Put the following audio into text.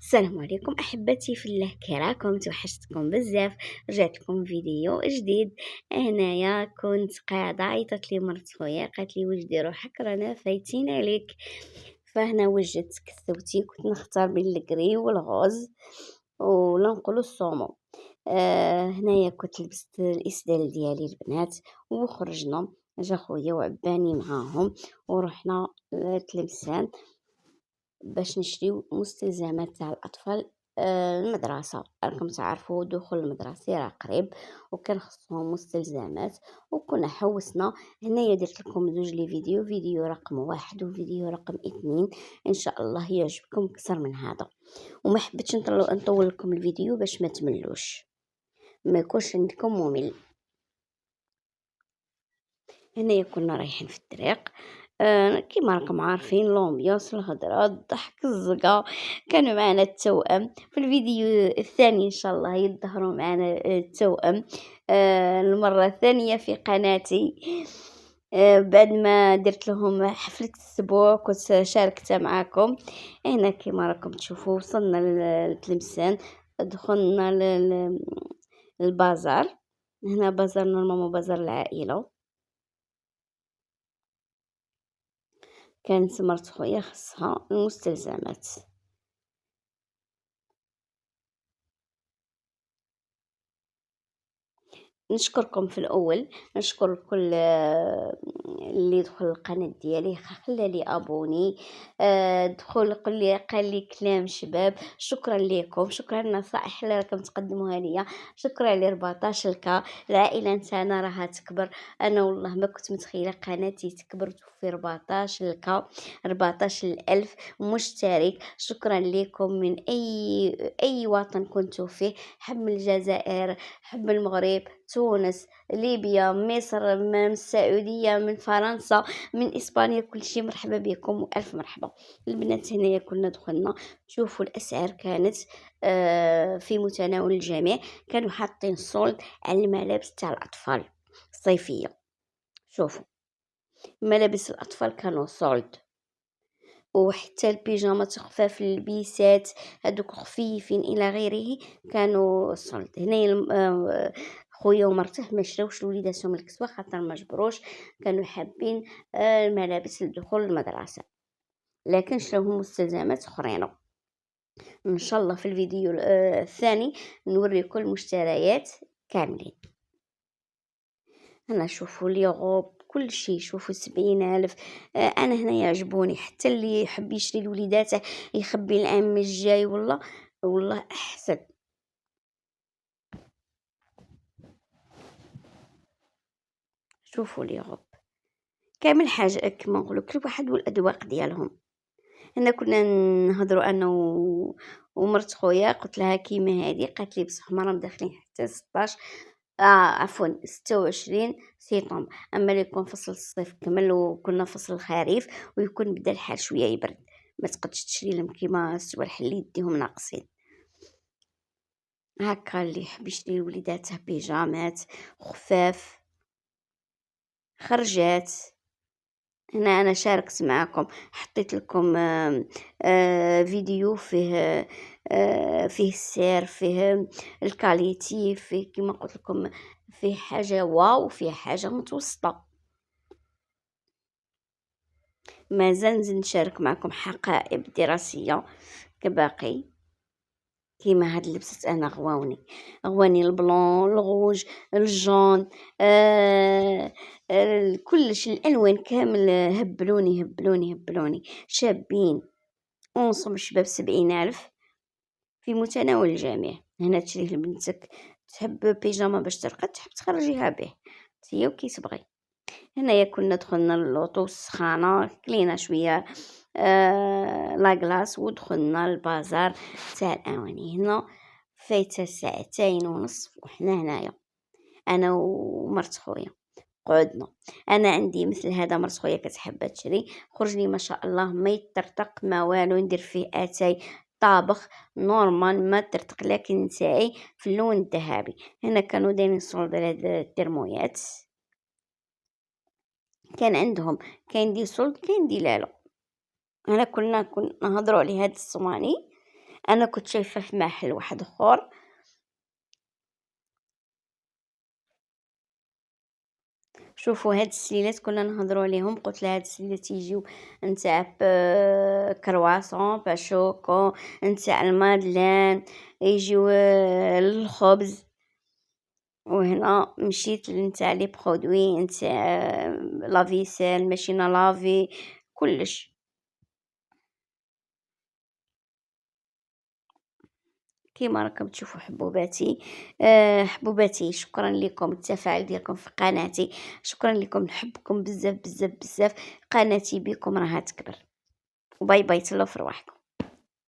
السلام عليكم احبتي في الله، كي راكم؟ توحشتكم بزاف. رجعت لكم فيديو جديد. انايا كنت قاعده عيطت لي مرت خويا، قالت لي واش دير روحك رانا فايتين عليك. فهنا وجدت كسوتي، كنت نختار بين الكري والغوز ولا نقولوا الصومو. هنايا كنت لبست الاسدال ديالي البنات وخرجنا. جا خويا وعباني معاهم ورحنا لتلمسان باش نشريو مستلزمات تاع الأطفال. المدرسة راكم تعرفوا دخول المدرسة راه قريب وكان خصهم مستلزمات وكنا حوسنا. هنايا درت لكم زوج لي فيديو رقم 1 وفيديو رقم 2، ان شاء الله يعجبكم اكثر من هذا. وما حبيتش نطول لكم الفيديو باش ما تملوش، ما يكونش عندكم ممل. هنايا كنا رايحين في الطريق. كيما راكم عارفين لومبيونس، الهضره، الضحك، الزقه. كانوا معنا التوأم في الفيديو الثاني، ان شاء الله يظهروا معنا التوأم المره الثانيه في قناتي. بعد ما درت لهم حفلة الأسبوع كنت شاركت معاكم. هنا كيما راكم تشوفوا وصلنا لتلمسان، دخلنا للبازار. هنا بازار نورمالمون بازار العائلة. كانت مرت خويا خصها المستلزمات. نشكركم في الاول، نشكر كل اللي دخل القناه ديالي خلى لي ابوني، دخل قال لي كلام شباب. شكرا لكم، شكرا النصائح اللي راكم تقدموها ليا، شكرا ل 14 الكا. العائله نتاعنا راها تكبر. انا والله ما كنت متخيله قناتي تكبر في 14 الكا، 14 الف مشترك. شكرا لكم من اي وطن كنتوا فيه، حب من الجزائر، حب المغرب، تونس، ليبيا، مصر، من السعودية، من فرنسا، من إسبانيا، كل شيء مرحبا بكم وألف مرحبا. البنات هنايا كنا دخلنا، شوفوا الأسعار كانت في متناول الجميع. كانوا حاطين صولد على الملابس تاع الأطفال الصيفية. شوفوا ملابس الأطفال كانوا صولد، وحتى البيجامات خفاف، البيسات هادوك خفيفين الى غيره كانوا صلد. هنايا خويا ومرته ما شراوش لوليداتهم الكسوه خاطر ما جبروش، كانوا حابين الملابس لدخول المدرسه، لكن شراوهم مستلزمات اخرين. ان شاء الله في الفيديو الثاني نوريكم المشتريات كاملين. هنا شوفوا لي غوب كل شيء، شوفوا 70,000. انا هنا يعجبوني، حتى اللي يحب يشري لوليداته يخبي العام الجاي والله احسن. شوفوا لي غوب كامل حاجه كما نقولوا كل واحد والاذواق ديالهم. هنا كنا نهضروا انا ومرت خويا، قلت لها كيما هذه، قالت لي بصح ما راهم داخلين حتى 16 عفوا 26 سيتمبر. اما اللي يكون فصل الصيف كمل وكنا فصل الخريف ويكون بدا الحال شويه يبرد، ما تقدش تشري لهم كيما السوالح اللي يديهم ناقصين. هكا اللي يحب يشري لوليداته بيجامات خفاف، خرجات. هنا انا شاركت معكم، حطيت لكم فيديو فيه السعر، فيه الكاليتي، فيه كما قلت لكم فيه حاجه واو وفيه حاجه متوسطه. مازال نزيد نشارك معكم حقائب دراسيه كباقي. كيما هاد اللبسات انا غواني البلون، الغوج، الجون، كلش الالوان كامل هبلوني شابين. انصم شباب 70,000 في متناول الجميع. هنا تشريه لبنتك، تحب بيجاما باش ترقد، تحب تخرجيها به هي وكي تبغي. هنايا كنا دخلنا للوطو السخانه، كلينا شويه لاكلاص ودخلنا البازار تاع الاواني. هنا فايته 2 ساعة ونص وحنا هنايا انا ومرت خويا قعدنا. انا عندي مثل هذا، مرت خويا كتحب تشري، خرج لي ما شاء الله ما يطرطق ما والو، ندير فيه اتاي طابخ نورمال ما ترتق، لكن نتاعي في اللون الذهبي. هنا كانوا دايرين صولد على هاد الترمويات، كان عندهم كاين دي صولد كاين دي لا. انا كنا نهضروا على هاد الصواني. أنا كنت شايفاه في محل واحد آخر. شوفوا هاد السليلات كنا نهضروا عليهم، قلت لها هاد السليلات يجيو نتاع كرواسون باشوكو، نتاع المادلين، يجيو للخبز. وهنا مشيت نتاع لي برودوي نتاع لافيسيل، ماشينة لافي، كلش. كيما راكم تشوفوا حبوباتي. حبوباتي، شكرا لكم التفاعل ديالكم في قناتي، شكرا لكم، نحبكم بزاف بزاف بزاف. قناتي بكم راها تكبر. وباي باي، تهلاو في رواحكم.